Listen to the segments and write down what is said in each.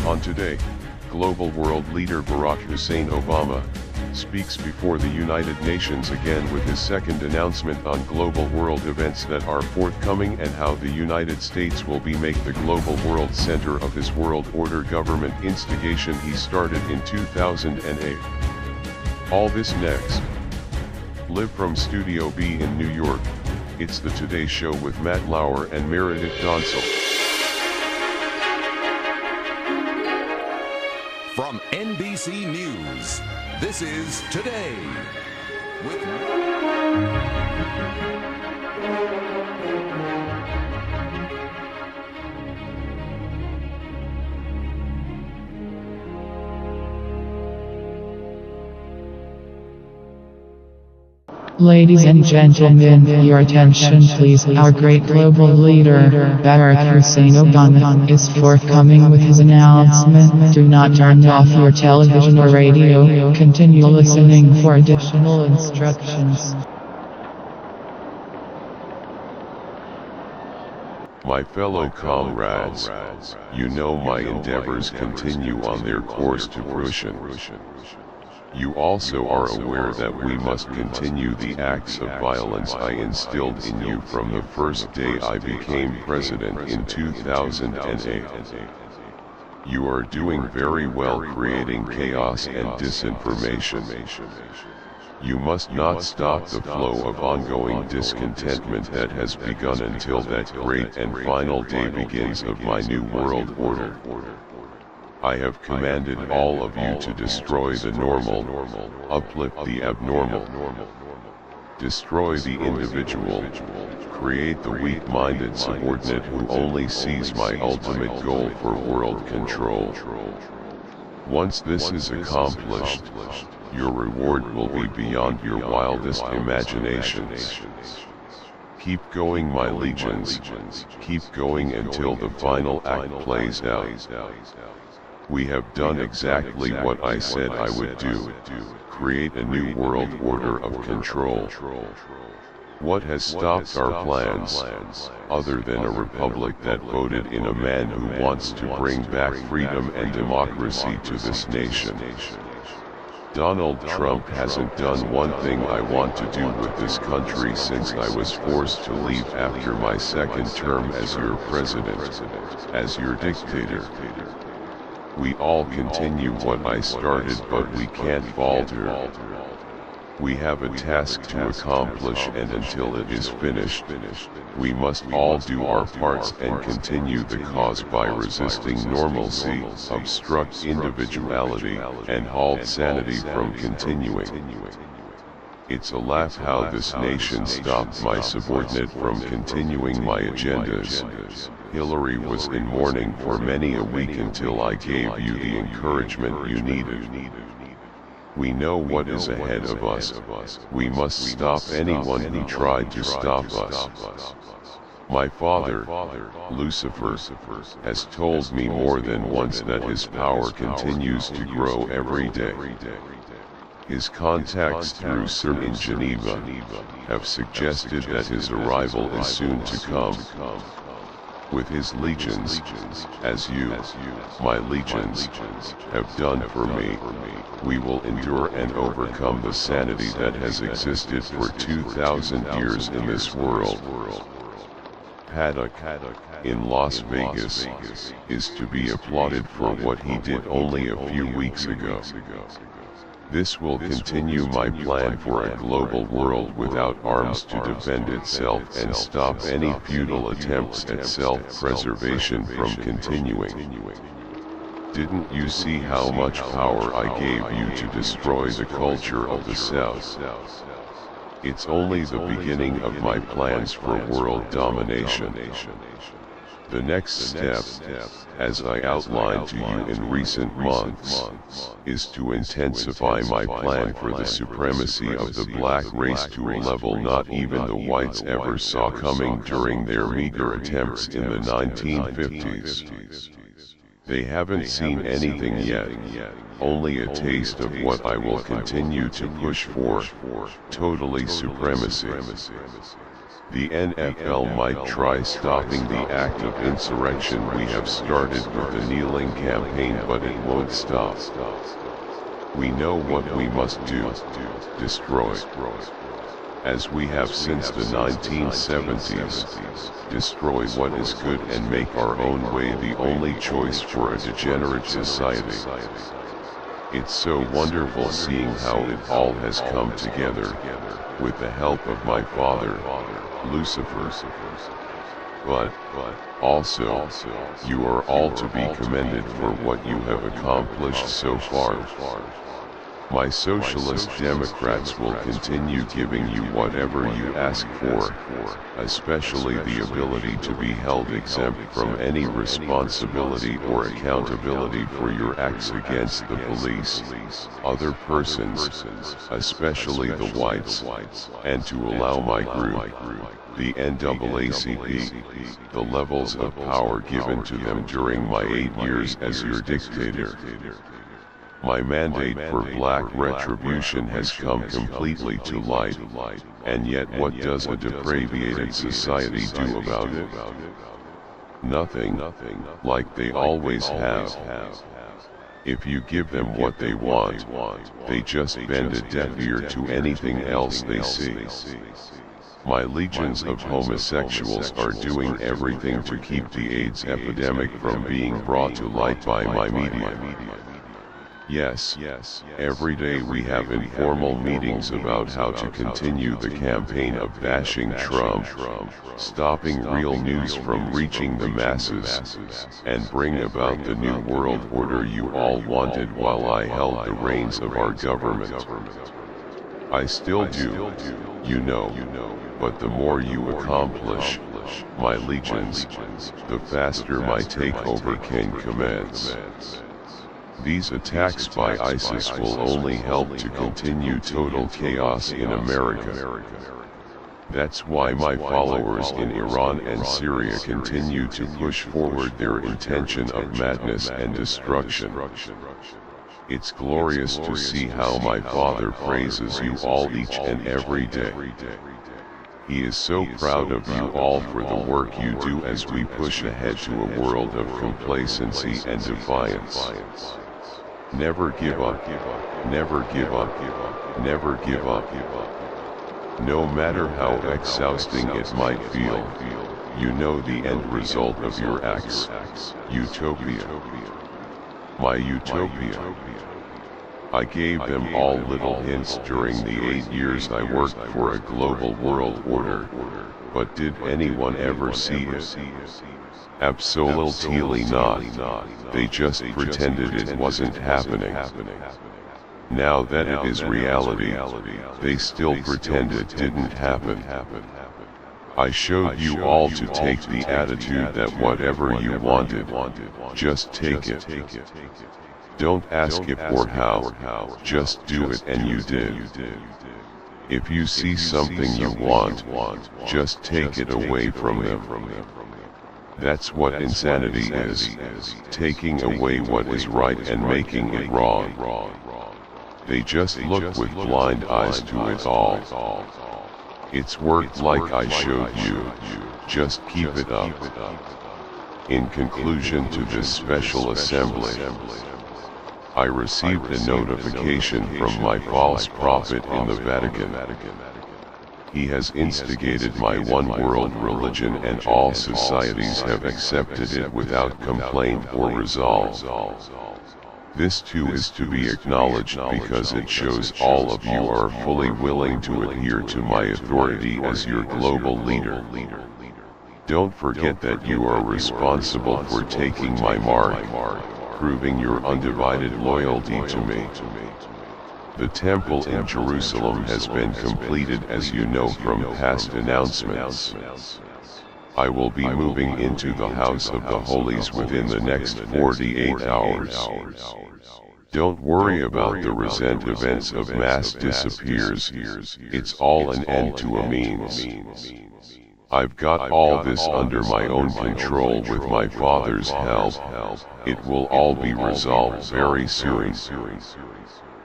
On today, global world leader Barrack Hussein Obama speaks before the United Nations again with his second announcement on global world events that are forthcoming and how the United States will make the global world center of his world order government instigation he started in 2008. All this next. Live from Studio B in New York, it's the Today Show with Matt Lauer and Meredith Donsel. From NBC News, this is Today with Ladies and gentlemen, your attention please. Our great global leader, Barrack Hussein Obama, is forthcoming with his announcement. Do not turn off your television or radio. Continue listening for additional instructions. My fellow comrades, you know my endeavors continue on their course to fruition. You also are aware that we must continue the acts of violence I instilled in you from the first day I became president in 2008. You are doing very well creating chaos and disinformation. You must not stop the flow of ongoing discontentment that has begun until that great and final day begins of my new world order. I have commanded all of you to destroy the normal, uplift the abnormal, destroy the individual, create the weak-minded subordinate who only sees my ultimate goal for world control. Once this is accomplished, your reward will be beyond your wildest imaginations. Keep going, my legions, keep going until the final act plays out. We have done exactly what I said I would do, create a new world order of control. What has stopped our plans, other than a republic that voted in a man who wants to bring back freedom and democracy to this nation? Donald Trump hasn't done one thing I want to do with this country since I was forced to leave after my second term as your president, as your dictator. We all continue what I started, but we can't falter. We have a task to accomplish, and until it is finished, we must all do our parts and continue the cause by resisting normalcy, obstruct individuality, and halt sanity from continuing. It's a laugh how this nation stopped my subordinate from continuing my agendas. Hillary was in mourning for many a week until I gave you the encouragement you needed. We know what is ahead of us. We must stop anyone who tried to stop us. My father, Lucifer, has told me more than once that his power continues to grow every day. His contacts through CERN in Geneva have suggested that his arrival is soon to come. With his legions, as you, my legions, have done for me, we will endure and overcome the sanity that has existed for 2,000 years in this world. Paddock, in Las Vegas, is to be applauded for what he did only a few weeks ago. This will continue my plan for a global world without arms to defend itself and stop any futile attempts at self-preservation from continuing. Didn't you see how much power I gave you to destroy the culture of the South? It's only the beginning of my plans for world domination. The next step, as I outlined to you in recent months, is to intensify my plan for the supremacy of the black race to a level not even the whites ever saw coming during their meager attempts in the 1950s. They haven't seen anything yet, only a taste of what I will continue to push for, totally supremacy. The NFL might try stopping the act of insurrection we have started with the kneeling campaign, but it won't stop. We know what we must do: destroy. As we have since the 1970s, destroy what is good and make our own way the only choice for a degenerate society. It's so wonderful seeing how it all has come together, with the help of my father, Lucifer. But, also, you are all to be commended for what you have accomplished so far. My socialist Democrats will continue giving you whatever you ask for, especially the ability to be held exempt from any responsibility or accountability for your acts against the police, other persons, especially the whites, and to allow my group, the NAACP, the levels of power given to them during my 8 years as your dictator. My mandate for black retribution has come completely to light, and yet what does a depraved society do about it? Nothing, like they always have. If you give them what they want, they just bend a deaf ear to anything else they see. My legions of homosexuals are doing everything to keep the AIDS epidemic from being brought to light by my media. Yes, every day we have informal meetings about how to continue the campaign of bashing Trump, stopping real news from reaching the masses, and bring about the new world order you all wanted while I held the reins of our government. I still do, you know, but the more you accomplish, my legions, the faster my takeover can commence. These attacks by ISIS will only help to continue total chaos in America. That's why my followers in Iran and Syria continue to push forward their intention of madness and destruction. It's glorious to see how my father praises you all each and every day. He is so proud of you all for the work you do as we push ahead to a world of complacency and defiance. Never give up, never give up, never give up. No matter how exhausting it might feel, you know the end result of your acts: utopia. My utopia. I gave them all little hints during the 8 years I worked for a global world order, but did anyone ever see it? Absolutely not. They just pretended it wasn't happening. Now that it is reality, they still pretend it didn't happen. I showed you all to take the attitude that whatever you wanted, just take it. Don't ask if or how, just do it, and you did. If you see something you want, just take it away from them. That's what insanity is, taking away what is right and making it wrong. They just look with blind eyes to it all. It's worked like I showed you, just keep it up. In conclusion to this special assembly, I received a notification from my false prophet in the Vatican. He has instigated my one world religion, and all societies have accepted it without complaint or resolve. This too is to be acknowledged because it shows all of you are fully willing to adhere to my authority as your global leader. Don't forget that you are responsible for taking my mark, proving your undivided loyalty to me. The temple in Jerusalem has been completed, as you know from past announcements. I will be moving into the House of the Holies within the next 48 hours. Don't worry about the recent events of mass disappears, it's all an end to a means. I've got all this under my own control with my Father's help. It will all be resolved very soon.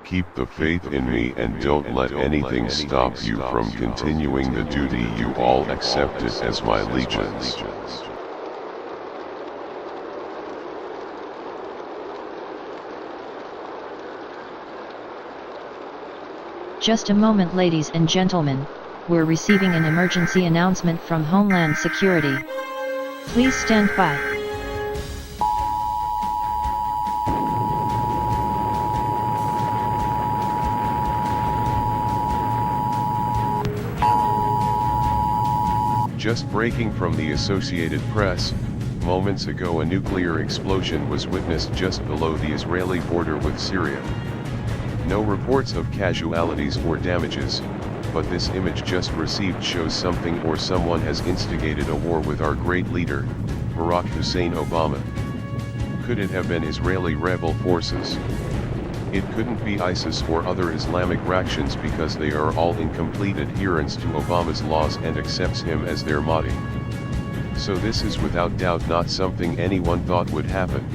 Keep the faith in me and don't let anything stop you from continuing the duty you all accepted as my legions. Just a moment, ladies and gentlemen, we're receiving an emergency announcement from Homeland Security. Please stand by. Just breaking from the Associated Press, moments ago a nuclear explosion was witnessed just below the Israeli border with Syria. No reports of casualties or damages, but this image just received shows something or someone has instigated a war with our great leader, Barrack Hussein Obama. Could it have been Israeli rebel forces? It couldn't be ISIS or other Islamic factions because they are all in complete adherence to Obama's laws and accepts him as their Mahdi. So this is without doubt not something anyone thought would happen.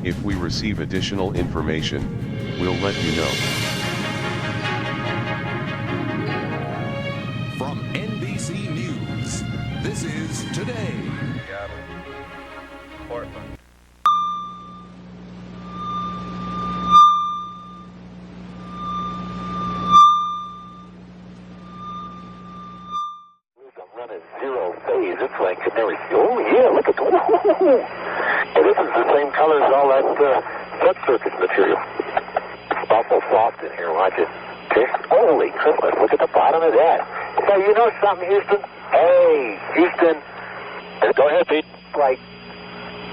If we receive additional information, we'll let you know. From NBC News, this is Today. Seattle, Portland. I'm running zero phase. It's like canary. Oh yeah, look at the. And this is the same color as all that subsurface material. It's awful soft in here. Watch it. Okay. Holy Christmas! Look at the bottom of that. So you know something, Houston? Hey, Houston. Go ahead, Pete. Like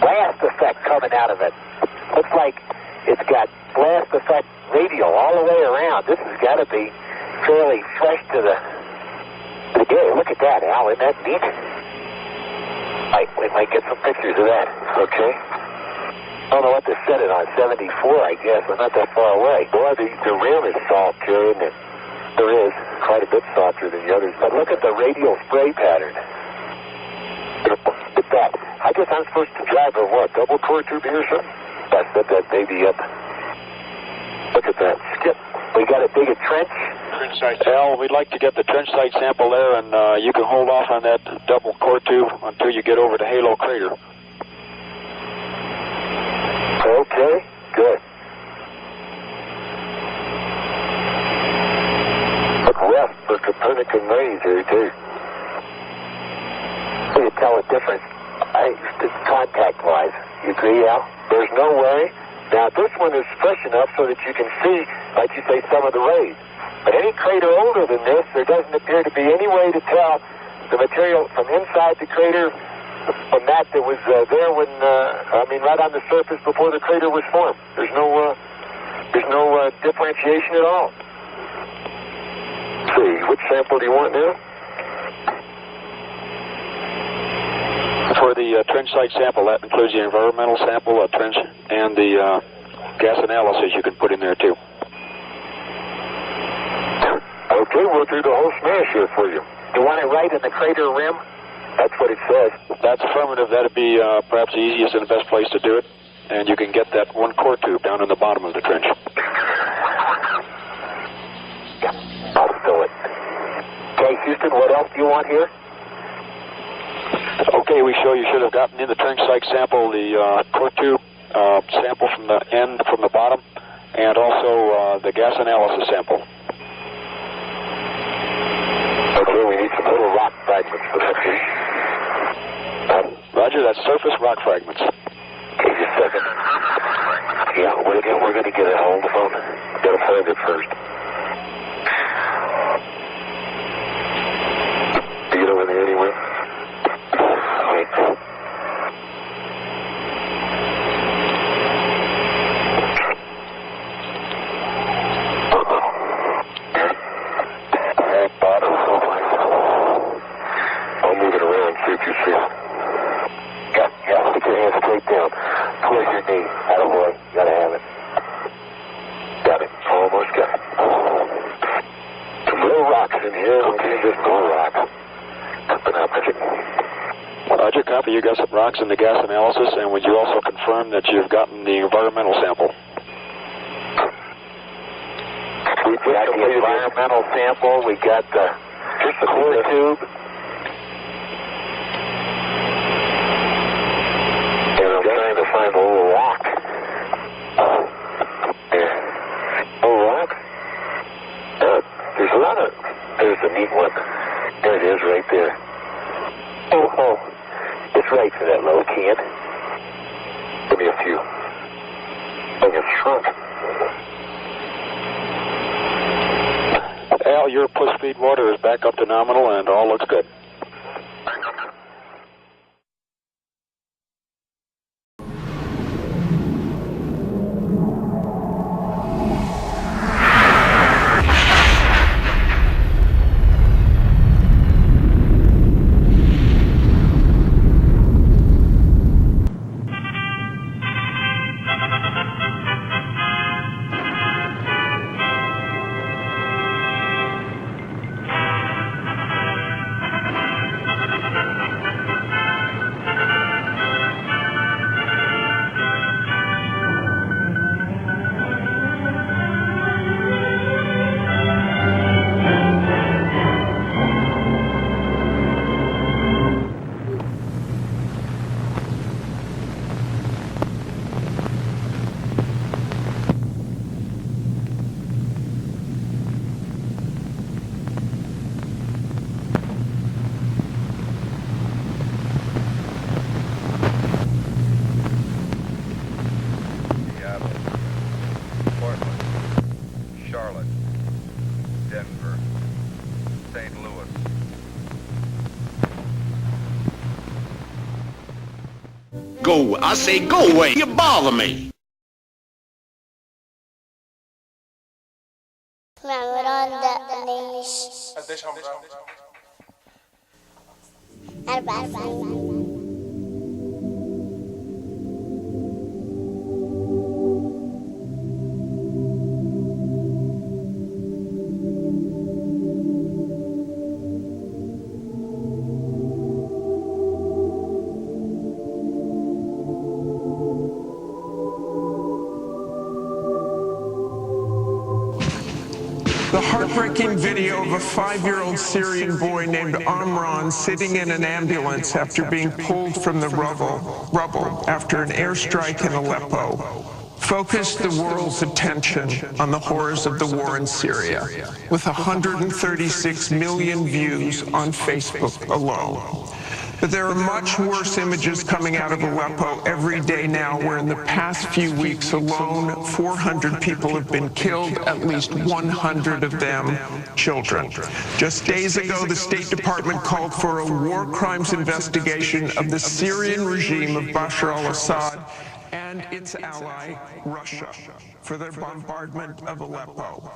blast effect coming out of it. Looks like it's got blast effect radio all the way around. This has got to be fairly fresh to the day. Look at that, Al. Isn't that neat? We might get some pictures of that. Okay. I don't know what to set it on. 74, I guess. We're not that far away. Boy, the rim is soft here, isn't it? There is. Quite a bit softer than the others. But look at the radial spray pattern. Look at that. I guess I'm supposed to drive a what? Double core tube here or something? I set that baby up. Look at that. Skip. We got to dig a trench. Trench site. Al, we'd like to get the trench site sample there, and you can hold off on that double core tube until you get over to Halo Crater. Okay, good. Look west for Copernican rays here, too. So you tell a difference, contact-wise. You agree, Al? There's no way. Now, this one is fresh enough so that you can see, like you say, some of the rays. But any crater older than this, there doesn't appear to be any way to tell the material from inside the crater from that was there when, right on the surface before the crater was formed. There's no differentiation at all. Let's see, which sample do you want now? For the trench site sample, that includes the environmental sample, trench, and the gas analysis you can put in there too. Okay, we'll do the whole smash here for you. You want it right in the crater rim? That's what it says. That's affirmative. That'd be perhaps the easiest and the best place to do it. And you can get that one core tube down in the bottom of the trench. Yeah, I'll fill it. Okay, Houston, what else do you want here? Okay, you should have gotten in the trench site sample the core tube sample from the end, from the bottom, and also the gas analysis sample. Okay, we need some little rock fragments for that. Roger, that's surface rock fragments. Okay, just a second. Yeah, we're going to get a hold of them. Got to find it first. Do you get over there anywhere? Wait. I'll move it around, see if you see it. Yeah, stick your hand straight down. Towards your knee. Attaboy. Gotta have it. Got it. Almost got it. Some little rocks in here. Okay, just little rocks. Open up. Roger, copy. You got some rocks in the gas analysis, and would you also confirm that you've gotten the environmental sample? We got the environmental sample. We got the core tube. And I'm trying to find a little rock. Little rock? There's a lot of... There's a neat one. There it is right there. Oh. It's right for that little can. Give me a few. Oh, it's shrunk. Al, your push feed water is back up to nominal and all looks good. Go, I say go away, you bother me. World Domination. The heartbreaking video of a 5-year-old Syrian boy named Amran sitting in an ambulance after being pulled from the rubble after an airstrike in Aleppo focused the world's attention on the horrors of the war in Syria, with 136 million views on Facebook alone. But there are much worse images coming out of Aleppo every day now, where in the past few weeks alone, 400 people have been killed, at least 100 of them children. Just days ago, the State Department called for a war crimes investigation of the Syrian regime of Bashar al-Assad and its ally, Russia, for their bombardment of Aleppo.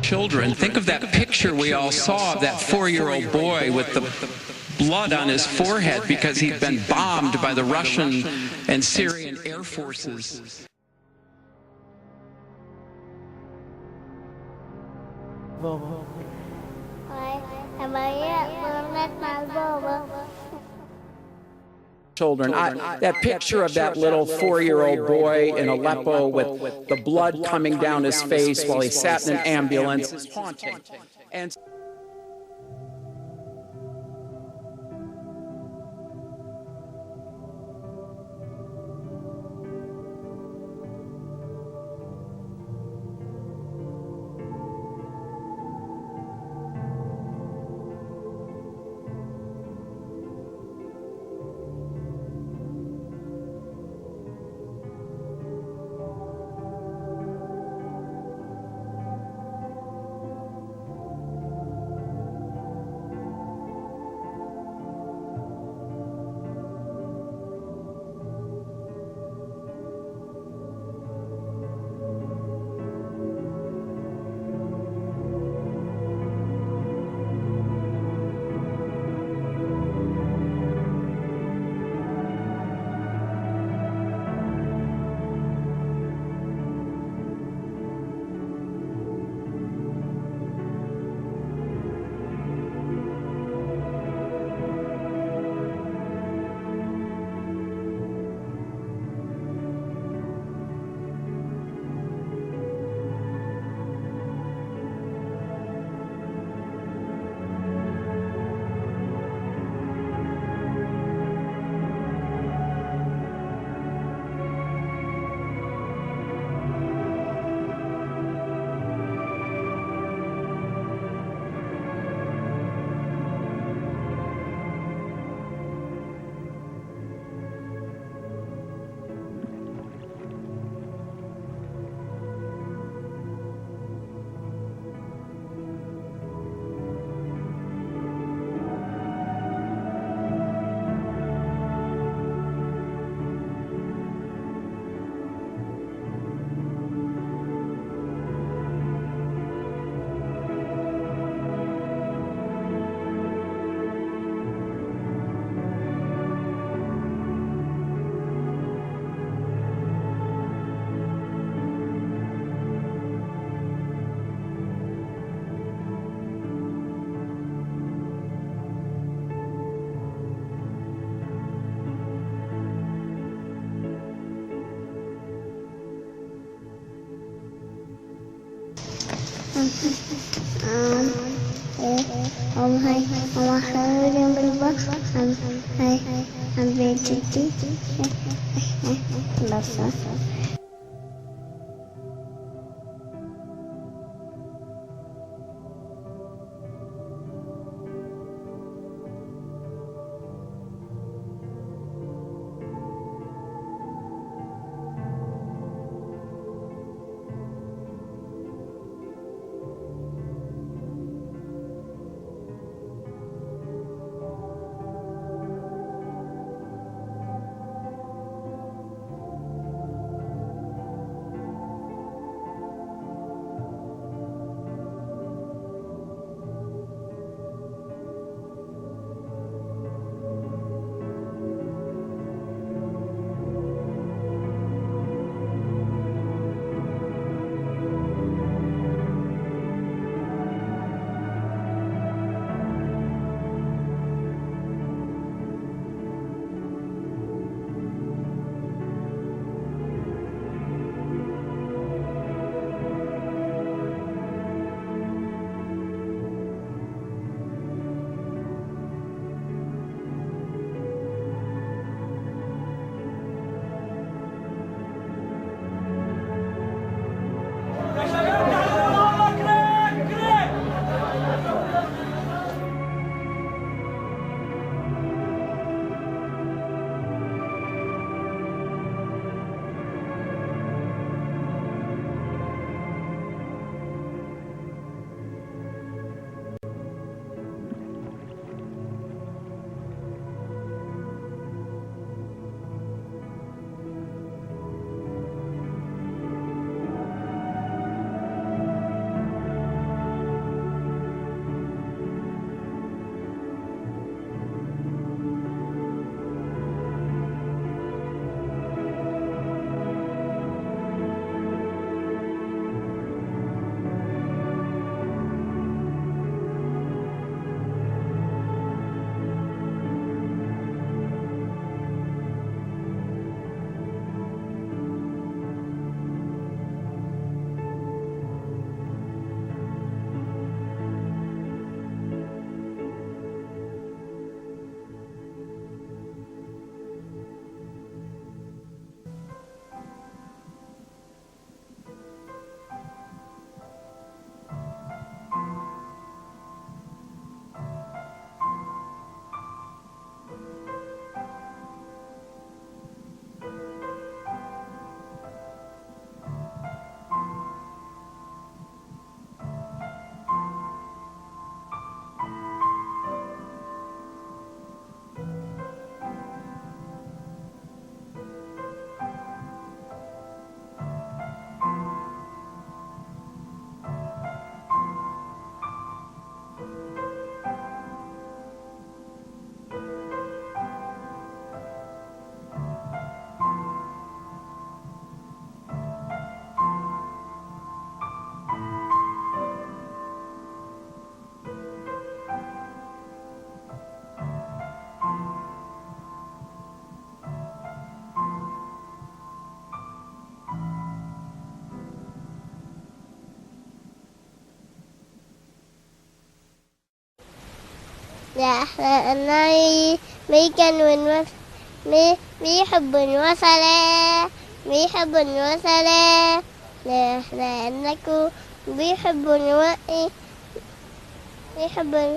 Children, think of that picture we all saw of that 4-year-old boy with the blood on his forehead because he'd been bombed by the Russian and Syrian air forces. Children. That picture of that little 4-year-old boy in Aleppo with the blood coming down his face while he sat in an ambulance is haunting. And الله خير بالبصر هاي بيتي بس لأنني بيحب الوصلة لأنكم بيحب الوقت بيحب